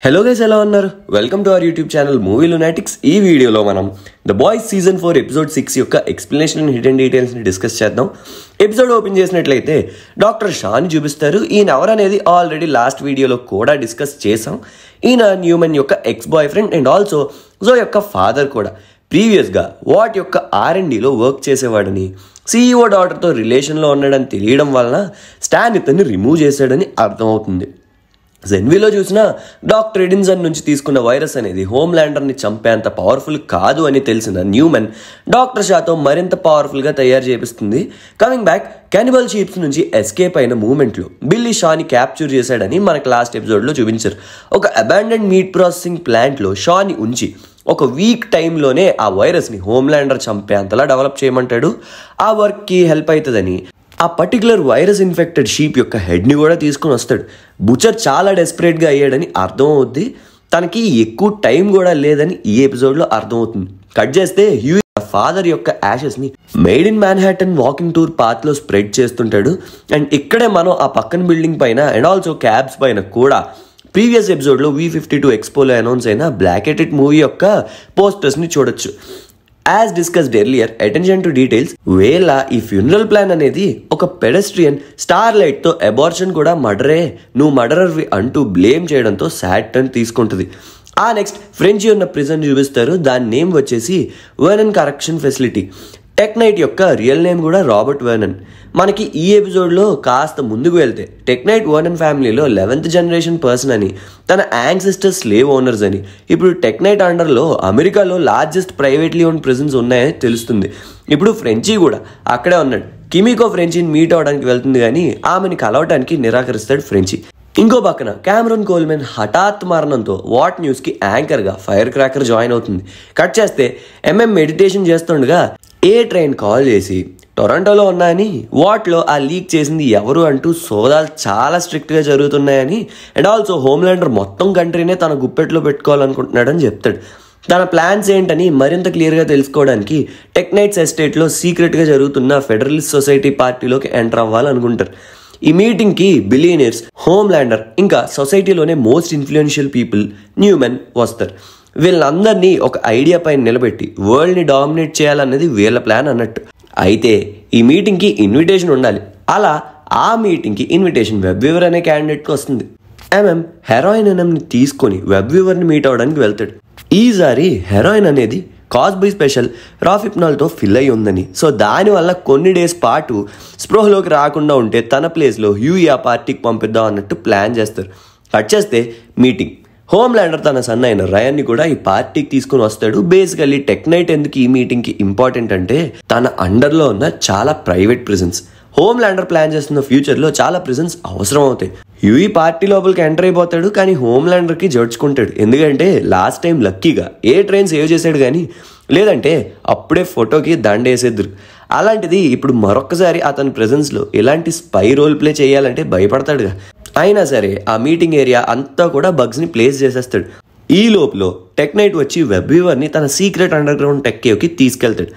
Hello guys, ఎలా ఉన్నారు? Welcome to our YouTube channel movie lunatics. ఈ వీడియోలో మనం ద బాయ్స్ సీజన్ 4 ఎపిసోడ్ 6 యొక్క ఎక్స్ప్లెనేషన్ అండ్ హిడెన్ డీటెయిల్స్ ని డిస్కస్ చేద్దాం. ఎపిసోడ్ ఓపెన్ చేసినట్లయితే డాక్టర్ షాని చూపిస్తారు. ఈయన ఎవరనేది ఆల్రెడీ లాస్ట్ వీడియోలో కూడా డిస్కస్ చేసాం. ఈయన న్యూమన్ యొక్క ex boyfriend and also Joe యొక్క ఫాదర్ కూడా. ప్రీవియస్గా వాట్ యొక్క R&Dలో వర్క్ చేసేవాడని, CEO డాటర్తో రిలేషన్లో ఉన్నాడని తెలియడం వలన స్టాన్ ఇతన్ని రిమూవ్ చేశాడని అర్థమవుతుంది. జెన్వీలో చూసినా డాక్టర్ ఎడిన్సన్ నుంచి తీసుకున్న వైరస్ అనేది హోమ్లాండర్ని చంపేంత పవర్ఫుల్ కాదు అని తెలిసిన న్యూమన్ డాక్టర్ షాతో మరింత పవర్ఫుల్గా తయారు చేపిస్తుంది. కమింగ్ బ్యాక్, క్యానిబల్ షీప్స్ నుంచి ఎస్కేప్ అయిన మూమెంట్లో బిల్లీ షాని క్యాప్చర్ చేశాడని మనకు లాస్ట్ ఎపిసోడ్లో చూపించారు. ఒక అబాండెడ్ మీట్ ప్రాసెసింగ్ ప్లాంట్లో షాని ఉంచి ఒక వీక్ టైంలోనే ఆ వైరస్ని హోమ్లాండర్ చంపేంతలా డెవలప్ చేయమంటాడు. ఆ వర్క్కి హెల్ప్ అవుతుందని ఆ పర్టికులర్ వైరస్ ఇన్ఫెక్టెడ్ షీప్ యొక్క హెడ్ని కూడా తీసుకుని వస్తాడు. బుచర్ చాలా డెస్పరేట్గా అయ్యాడని అర్థం అవుద్ది. తనకి ఎక్కువ టైం కూడా లేదని ఈ ఎపిసోడ్లో అర్థమవుతుంది. కట్ చేస్తే హ్యూయి ఫాదర్ యొక్క యాషెస్ని made in Manhattan walking tour పాత్లో స్ప్రెడ్ చేస్తుంటాడు. అండ్ ఇక్కడే మనం ఆ పక్కన బిల్డింగ్ పైన అండ్ ఆల్సో క్యాబ్స్ పైన కూడా ప్రీవియస్ ఎపిసోడ్లో V52 ఎక్స్పోలో అనౌన్స్ అయిన బ్లాక్ ఎట్ ఇట్ మూవీ యొక్క పోస్టర్స్ని చూడొచ్చు. As discussed earlier, attention to details, వేళ ఈ ఫ్యూనరల్ ప్లాన్ అనేది ఒక పెడస్ట్రియన్ స్టార్లైట్తో అబార్షన్ కూడా మర్డరే, నువ్వు మర్డరర్వి అంటూ బ్లేమ్ చేయడంతో సాడ్ టర్న్ తీసుకుంటుంది. ఆ నెక్స్ట్ ఫ్రెంచి ఉన్న ప్రిజన్ చూపిస్తారు. దాని నేమ్ వచ్చేసి వర్నన్ కరెక్షన్ ఫెసిలిటీ. టెక్నైట్ యొక్క రియల్ నేమ్ కూడా రాబర్ట్ వర్నన్. మనకి ఈ ఎపిసోడ్లో కాస్త ముందుకు వెళ్తే టెక్నైట్ వర్నన్ ఫ్యామిలీలో 11th జనరేషన్ పర్సన్ అని, తన యాన్సిస్టర్ స్లేవ్ ఓనర్స్ అని. ఇప్పుడు టెక్నైట్ అండర్లో అమెరికాలో లార్జెస్ట్ ప్రైవేట్లీ ఓన్ ప్రిజన్స్ ఉన్నాయని తెలుస్తుంది. ఇప్పుడు ఫ్రెంచి కూడా అక్కడే ఉన్నాడు. కిమికో ఫ్రెంచిని మీట్ అవడానికి వెళ్తుంది కానీ ఆమెని కలవడానికి నిరాకరిస్తాడు ఫ్రెంచి. ఇంకో పక్కన క్యామరూన్ కోల్మెన్ హఠాత్ మరణంతో వాట్ న్యూస్కి యాంకర్గా ఫైర్ క్రాకర్ జాయిన్ అవుతుంది. కట్ చేస్తే మెడిటేషన్ చేస్తుండగా ఏ ట్రైన్ కాల్ చేసి టొరంటోలో ఉన్నాయని, వాట్లో ఆ లీక్ చేసింది ఎవరు అంటూ సోదాలు చాలా స్ట్రిక్ట్గా జరుగుతున్నాయని, అండ్ ఆల్సో హోమ్లాండర్ మొత్తం కంట్రీనే తన గుప్పెట్లో పెట్టుకోవాలనుకుంటున్నాడని చెప్తాడు. తన ప్లాన్స్ ఏంటని మరింత క్లియర్గా తెలుసుకోవడానికి టెక్నైట్స్ ఎస్టేట్లో సీక్రెట్గా జరుగుతున్న ఫెడరలిస్ట్ సొసైటీ పార్టీలోకి ఎంటర్ అవ్వాలనుకుంటారు. ఈ మీటింగ్కి బిలియనీర్స్, హోమ్లాండర్ ఇంకా సొసైటీలోనే మోస్ట్ ఇన్ఫ్లుయెన్షియల్ పీపుల్ న్యూమన్ వస్తారు. వీళ్ళందరినీ ఒక ఐడియా పైన నిలబెట్టి వరల్డ్ని డామినేట్ చేయాలన్నది వీళ్ళ ప్లాన్ అన్నట్టు. అయితే ఈ మీటింగ్కి ఇన్విటేషన్ ఉండాలి. అలా ఆ మీటింగ్కి ఇన్విటేషన్ వెబ్ వీవర్ అనే క్యాండిడేట్కి వస్తుంది. హెరాయిన్ ఎనంని తీసుకొని వెబ్ వీవర్ని మీట్ అవడానికి వెళ్తాడు. ఈసారి హెరాయిన్ అనేది కాస్బీ స్పెషల్ రాఫిప్నాల్తో ఫిల్ అయి ఉందని, సో దానివల్ల కొన్ని డేస్ పాటు స్పృహలోకి రాకుండా ఉంటే తన ప్లేస్లో హ్యూయి ఆ పార్టీకి పంపిద్దాం అన్నట్టు ప్లాన్ చేస్తారు. కట్ చేస్తే మీటింగ్. హోమ్లాండర్ తన సన్ అయిన రయాన్ని కూడా ఈ పార్టీకి తీసుకుని వస్తాడు. బేసికల్లీ టెక్నైట్ ఎందుకు ఈ మీటింగ్కి ఇంపార్టెంట్ అంటే తన అండర్లో ఉన్న చాలా ప్రైవేట్ ప్రిజన్స్. హోమ్లాండర్ ప్లాన్ చేస్తున్న ఫ్యూచర్లో చాలా ప్రిజన్స్ అవసరం అవుతాయి. హ్యూయి పార్టీ లోపలికి ఎంటర్ అయిపోతాడు కానీ హోమ్లాండర్కి జడ్చుకుంటాడు. ఎందుకంటే లాస్ట్ టైం లక్కీగా ఏ ట్రైన్ సేవ్ చేశాడు కానీ లేదంటే అప్పుడే ఫోటోకి దండేసేద్దరు. అలాంటిది ఇప్పుడు మరొక్కసారి అతని ప్రెజెన్స్లో ఇలాంటి స్పై రోల్ ప్లే చేయాలంటే భయపడతాడుగా. అయినా సరే ఆ మీటింగ్ ఏరియా అంతా కూడా బగ్స్ని ప్లేస్ చేసేస్తాడు. ఈ లోపల టెక్నైట్ వచ్చి వెబ్ వీవర్ని తన సీక్రెట్ అండర్ గ్రౌండ్ టెక్ కేవ్కి తీసుకెళ్తాడు.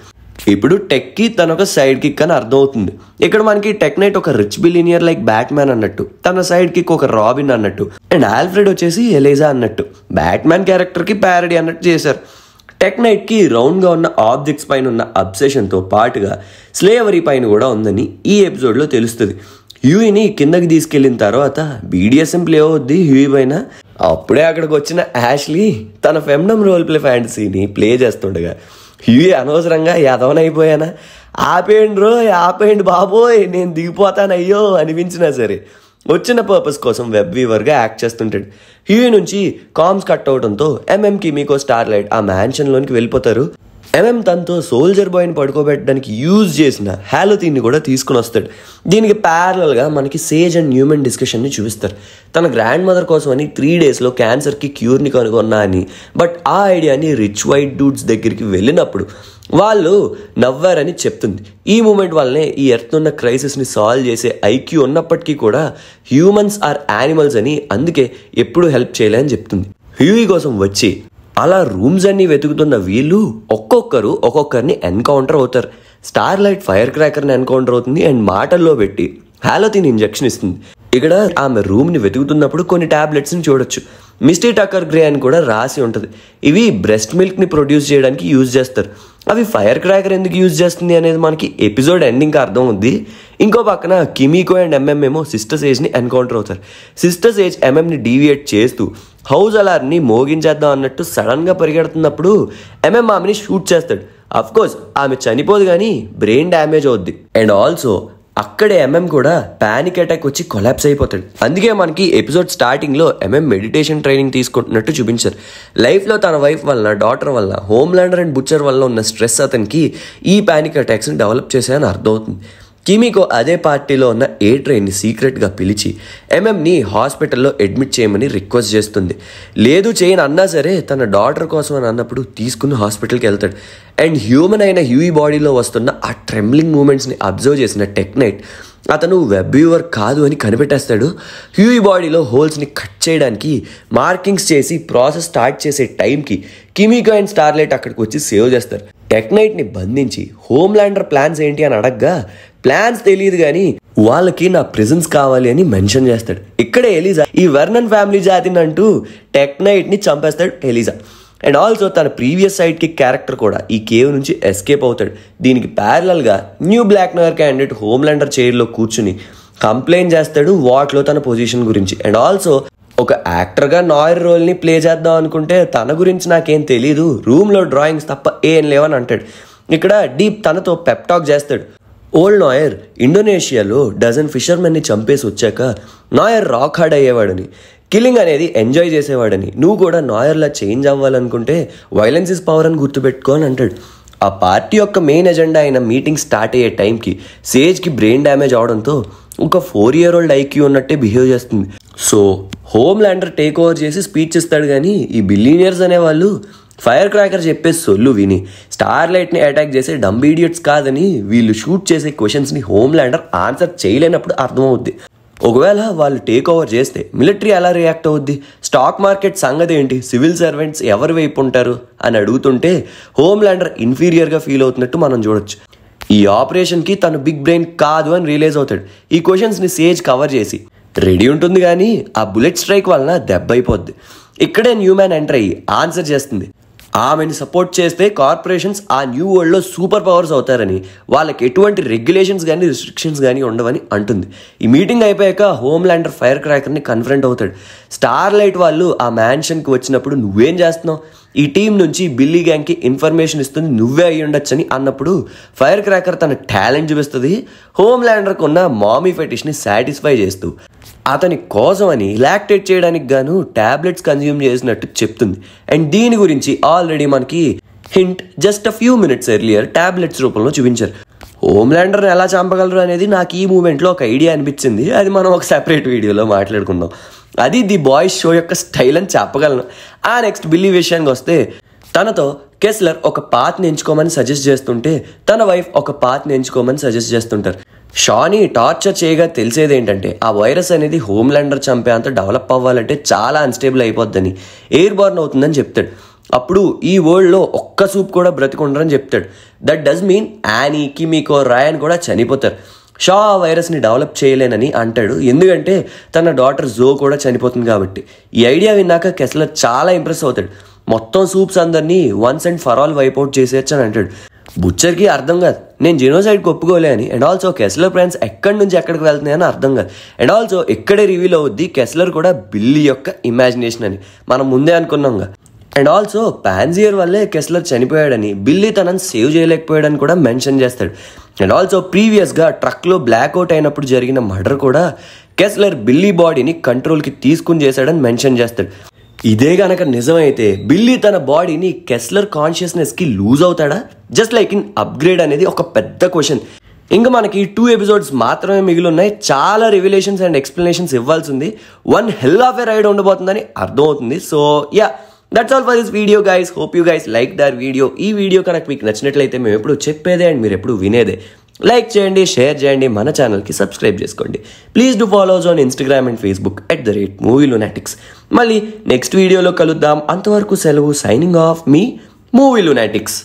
ఇప్పుడు టెక్కి తన ఒక సైడ్ కిక్ అని అర్థం అవుతుంది. ఇక్కడ మనకి టెక్నైట్ ఒక రిచ్ బిలినియర్ లైక్ బ్యాట్మ్యాన్ అన్నట్టు, తన సైడ్ కిక్ ఒక రాబిన్ అన్నట్టు, అండ్ ఆల్ఫ్రెడ్ వచ్చేసి ఎలేజా అన్నట్టు. బ్యాట్మ్యాన్ క్యారెక్టర్కి ప్యారడీ అన్నట్టు చేశారు. టెక్నైట్కి రౌండ్గా ఉన్న ఆబ్జెక్ట్స్ పైన ఉన్న అబ్సెషన్తో పాటుగా స్లేవరీ పైన కూడా ఉందని ఈ ఎపిసోడ్లో తెలుస్తుంది. హ్యూయిని కిందకి తీసుకెళ్లిన తర్వాత BDSM ప్లే అవుద్ది హ్యూయి పైన. అప్పుడే అక్కడికి వచ్చిన యాష్లీ తన ఫెమినమ్ రోల్ ప్లే ఫ్యాంటసీని ప్లే చేస్తుండగా హ్యూయి అనవసరంగా ఎదవనైపోయానా, ఆపేయండి బాబోయ్ నేను దిగిపోతాను అయ్యో అనిపించినా సరే వచ్చిన పర్పస్ కోసం వెబ్ వీవర్గా యాక్ట్ చేస్తుంటాడు. హ్యూయి నుంచి కామ్స్ కట్ అవడంతో కిమికో స్టార్లైట్ ఆ మ్యాన్షన్లోనికి వెళ్ళిపోతారు. తనతో సోల్జర్ బాయ్ని పడుకోబెట్టడానికి యూజ్ చేసిన హాలోథీన్ని కూడా తీసుకుని వస్తాడు. దీనికి ప్యారలల్గా మనకి సేజ్ అండ్ న్యూమన్ డిస్కషన్ని చూపిస్తారు. తన గ్రాండ్ మదర్ కోసం అని 3 daysలో క్యాన్సర్కి క్యూర్ని కనుగొన్నా అని, బట్ ఆ ఐడియాని రిచ్ వైట్ డూడ్స్ దగ్గరికి వెళ్ళినప్పుడు వాళ్ళు నవ్వారని చెప్తుంది. ఈ మూమెంట్ వల్లనే ఈ ఎర్త్ ఉన్న క్రైసిస్ని సాల్వ్ చేసే ఐక్యూ ఉన్నప్పటికీ కూడా హ్యూమన్స్ ఆర్ యానిమల్స్ అని, అందుకే ఎప్పుడు హెల్ప్ చేయలేని చెప్తుంది. హ్యూయి కోసం వచ్చి అలా రూమ్స్ అన్ని వెతుకుతున్న వీళ్ళు ఒక్కొక్కరిని ఎన్కౌంటర్ అవుతారు. స్టార్లైట్ ఫైర్ క్రాకర్ని ఎన్కౌంటర్ అవుతుంది అండ్ మాటల్లో పెట్టి హాలోథీన్ ఇంజెక్షన్ ఇస్తుంది. ఇక్కడ ఆమె రూమ్ని వెతుకుతున్నప్పుడు కొన్ని టాబ్లెట్స్ని చూడొచ్చు. మిస్టీ టక్కర్ గ్రే అని కూడా రాసి ఉంటుంది. ఇవి బ్రెస్ట్ మిల్క్ని ప్రొడ్యూస్ చేయడానికి యూజ్ చేస్తారు. అవి ఫైర్ క్రాకర్ ఎందుకు యూజ్ చేస్తుంది అనేది మనకి ఎపిసోడ్ ఎండింగ్కి అర్థం ఉంది. ఇంకో పక్కన కిమికో అండ్ ఎంఎం ఏమో సిస్టర్ సేజ్ని ఎన్కౌంటర్ అవుతారు. సిస్టర్ సేజ్ ఎంఎంని డీవియేట్ చేస్తూ హౌస్ అలార్ని మోగించేద్దాం అన్నట్టు సడన్గా పరిగెడుతున్నప్పుడు ఎంఎం ఆమెని షూట్ చేస్తాడు. అఫ్కోర్స్ ఆమె చనిపోదు కానీ బ్రెయిన్ డ్యామేజ్ అవుద్ది. అండ్ ఆల్సో అక్కడే ఎంఎం కూడా పానిక్ అటాక్ వచ్చి కొలాప్స్ అయిపోతాడు. అందుకే మనకి ఎపిసోడ్ స్టార్టింగ్లో ఎంఎం మెడిటేషన్ ట్రైనింగ్ తీసుకుంటున్నట్టు చూపించారు. లైఫ్లో తన వైఫ్ వల్ల, డాటర్ వల్ల, హోమ్లాండర్ అండ్ బుచ్చర్ వల్ల ఉన్న స్ట్రెస్ అతనికి ఈ పానిక్ అటాక్స్ని డెవలప్ చేశాయని అర్థమవుతుంది. కిమికో అదే పార్టీలో ఉన్న ఏ ట్రైన్ని సీక్రెట్గా పిలిచి ఎంఎంని హాస్పిటల్లో అడ్మిట్ చేయమని రిక్వెస్ట్ చేస్తుంది. లేదు చేయని అన్నా సరే తన డాటర్ కోసం అని అన్నప్పుడు తీసుకుని హాస్పిటల్కి వెళ్తాడు. అండ్ హ్యూమన్ అయిన హ్యూయి బాడీలో వస్తున్న ఆ ట్రెంబ్లింగ్ మూమెంట్స్ని అబ్జర్వ్ చేసిన టెక్నైట్ అతను వెబ్ వ్యూవర్ కాదు అని కనిపెట్టేస్తాడు. హ్యూయి బాడీలో హోల్స్ని కట్ చేయడానికి మార్కింగ్స్ చేసి ప్రాసెస్ స్టార్ట్ చేసే టైంకి కిమికో అండ్ స్టార్లైట్ అక్కడికి వచ్చి సేవ్ చేస్తారు. టెక్నైట్ని బంధించి హోమ్లాండర్ ప్లాన్స్ ఏంటి అని అడగ్గా ప్లాన్స్ తెలియదు కానీ వాళ్ళకి నా ప్రెజెన్స్ కావాలి అని మెన్షన్ చేస్తాడు. ఇక్కడే ఎలిజా ఈ వెర్నన్ ఫ్యామిలీ జాతిని అంటూ టెక్నైట్ని చంపేస్తాడు ఎలిజా. అండ్ ఆల్సో తన ప్రీవియస్ సైడ్ కి క్యారెక్టర్ కూడా ఈ కేవ్ నుంచి ఎస్కేప్ అవుతాడు. దీనికి ప్యారలల్గా new black noir candidate Homelander చైర్లో కూర్చుని కంప్లైంట్ చేస్తాడు వాట్లో తన పొజిషన్ గురించి. అండ్ ఆల్సో ఒక యాక్టర్గా నాయర్ రోల్ని ప్లే చేద్దాం అనుకుంటే తన గురించి నాకేం తెలీదు, రూమ్లో డ్రాయింగ్స్ తప్ప ఏం లేవని అంటాడు. ఇక్కడ డీప్ తనతో పెప్టాక్ చేస్తాడు. ఓల్డ్ నాయర్ ఇండోనేషియాలో డజన్ ఫిషర్మెన్ని చంపేసి వచ్చాక నాయర్ రాక్ హార్డ్ అయ్యేవాడని, కిల్లింగ్ అనేది ఎంజాయ్ చేసేవాడని, నువ్వు కూడా నాయర్లా చేంజ్ అవ్వాలనుకుంటే వైలెన్స్ ఇస్ పవర్ అని గుర్తుపెట్టుకో అని అంటాడు. ఆ పార్టీ యొక్క మెయిన్ ఎజెండా అయిన మీటింగ్ స్టార్ట్ అయ్యే టైంకి సేజ్కి బ్రెయిన్ డ్యామేజ్ అవడంతో ఒక 4 year old ఐక్యూ ఉన్నట్టే బిహేవ్ చేస్తుంది. సో హోమ్లాండర్ టేక్ ఓవర్ చేసి స్పీచ్ ఇస్తాడు కానీ ఈ బిలియనియర్స్ అనేవాళ్ళు ఫైర్ క్రాకర్ చెప్పే సొల్లు విని స్టార్లైట్ని అటాక్ చేసే డంబ్ ఇడియట్స్ కాదని వీళ్ళు షూట్ చేసే క్వశ్చన్స్ని హోమ్లాండర్ ఆన్సర్ చేయలేనప్పుడు అర్థమవుద్ది. ఒకవేళ వాళ్ళు టేక్ ఓవర్ చేస్తే మిలిటరీ ఎలా రియాక్ట్ అవుద్ది, స్టాక్ మార్కెట్ సంగతి ఏంటి, సివిల్ సర్వెంట్స్ ఎవరు వైపు ఉంటారు అని అడుగుతుంటే హోమ్లాండర్ ఇన్ఫీరియర్గా ఫీల్ అవుతున్నట్టు మనం చూడొచ్చు. ఈ ఆపరేషన్కి తను బిగ్ బ్రెయిన్ కాదు అని రియలైజ్ అవుతాడు. ఈ క్వశ్చన్స్ని సేజ్ కవర్ చేసి రెడీ ఉంటుంది కానీ ఆ బుల్లెట్ స్ట్రైక్ వలన దెబ్బ అయిపోద్ది. ఇక్కడే న్యూమ్యాన్ ఎంటర్ అయ్యి ఆన్సర్ చేస్తుంది. ఆమెని సపోర్ట్ చేస్తే కార్పొరేషన్స్ ఆ న్యూ వరల్డ్లో సూపర్ పవర్స్ అవుతారని, వాళ్ళకి ఎటువంటి రెగ్యులేషన్స్ కానీ రిస్ట్రిక్షన్స్ కానీ ఉండవని అంటుంది. ఈ మీటింగ్ అయిపోయాక హోమ్లాండర్ ఫైర్ క్రాకర్ని కన్ఫరెంట్ అవుతాడు. స్టార్లైట్ వాళ్ళు ఆ మ్యాన్షన్కి వచ్చినప్పుడు నువ్వేం చేస్తున్నావు, ఈ టీం నుంచి బిల్లీ గ్యాంగ్కి ఇన్ఫర్మేషన్ ఇస్తుంది నువ్వే అయ్యి ఉండొచ్చని అన్నప్పుడు ఫైర్ క్రాకర్ తన టాలెంట్ చూపిస్తుంది. హోమ్లాండర్కు ఉన్న మామీ ఫెటిష్ని సాటిస్ఫై చేస్తూ అతని కోసమని లాక్టేట్ చేయడానికి గాను టాబ్లెట్స్ కన్జ్యూమ్ చేసినట్టు చెప్తుంది. అండ్ దీని గురించి ఆల్రెడీ మనకి hint just a few minutes earlier tablets రూపంలో చూపించారు. హోమ్లాండర్ని ఎలా చంపగలరు అనేది నాకు ఈ మూమెంట్లో ఒక ఐడియా అనిపించింది. అది మనం ఒక సెపరేట్ వీడియోలో మాట్లాడుకుందాం. అది ది బాయ్స్ షో యొక్క స్టైల్ అని చెప్పగలను. ఆ నెక్స్ట్ బిల్లీ విషయానికి వస్తే తనతో కెస్లర్ ఒక పాత్ని ఎంచుకోమని సజెస్ట్ చేస్తుంటే తన వైఫ్ ఒక పాత్ని ఎంచుకోమని సజెస్ట్ చేస్తుంటారు. షాని టార్చర్ చేయగా తెలిసేది ఏంటంటే ఆ వైరస్ అనేది హోమ్లాండర్ చంపే అంత డెవలప్ అవ్వాలంటే చాలా అన్స్టేబుల్ అయిపోద్దని, ఎయిర్ బార్న్ అవుతుందని చెప్తాడు. అప్పుడు ఈ వరల్డ్లో ఒక్క సూప్ కూడా బ్రతికుండరని చెప్తాడు. That does mean Annie, Kimiko, Ryan కూడా చనిపోతారు. షా ఆ వైరస్ని డెవలప్ చేయలేనని అంటాడు, ఎందుకంటే తన డాటర్ జో కూడా చనిపోతుంది కాబట్టి. ఈ ఐడియా విన్నాక కెస్లర్ చాలా ఇంప్రెస్ అవుతాడు. మొత్తం సూప్స్ అందరినీ once and for all wipeout చేసేయచ్చు అని అంటాడు. బుచ్చర్కి అర్థం కాదు నేను జెనోసైడ్కి ఒప్పుకోలే అని. అండ్ ఆల్సో కెస్లర్ ప్లాన్స్ ఎక్కడి నుంచి ఎక్కడికి వెళ్తున్నాయని అర్థం కాదు. అండ్ ఆల్సో ఇక్కడే రివీల్ అవుద్ది కెస్లర్ కూడా బిల్లీ యొక్క ఇమాజినేషన్ అని మనం ముందే అనుకున్నాంగా. అండ్ ఆల్సో పాన్జియర్ వల్లే కెస్లర్ చనిపోయాడని, బిల్లీ తనని సేవ్ చేయలేకపోయాడని కూడా మెన్షన్ చేస్తాడు. అండ్ ఆల్సో ప్రీవియస్గా ట్రక్లో బ్లాక్అవుట్ అయినప్పుడు జరిగిన మర్డర్ కూడా కెస్లర్ బిల్లీ బాడీని కంట్రోల్కి తీసుకుని చేశాడని మెన్షన్ చేస్తాడు. ఇదే గనక నిజమైతే బిల్లీ తన బాడీని కెస్లర్ కాన్షియస్నెస్కి లూజ్ అవుతాడా, జస్ట్ లైక్ ఇన్ అప్గ్రేడ్ అనేది ఒక పెద్ద క్వశ్చన్. ఇంకా మనకి 2 episodes మాత్రమే మిగిలి ఉన్నాయి. చాలా రివిలేషన్స్ అండ్ ఎక్స్ప్లెనేషన్స్ ఇవ్వాల్సి ఉంది. One hell of a ride ఉండబోతుందని అర్థమవుతుంది. So yeah, that's all for this video guys. Hope you guys like the video. ఈ వీడియో కనుక మీకు నచ్చినట్లయితే మేము ఎప్పుడు చెప్పేదే అండ్ మీరు ఎప్పుడు వినేదే. లైక్ చేయండి, షేర్ చేయండి, మన ఛానల్కి సబ్స్క్రైబ్ చేసుకోండి. Please do follows on Instagram and Facebook @movielunaticx. మళ్ళీ నెక్స్ట్ వీడియోలో కలుద్దాం. అంతవరకు సెలవు. సైనింగ్ ఆఫ్ మీ మూవీ లునాటిక్స్.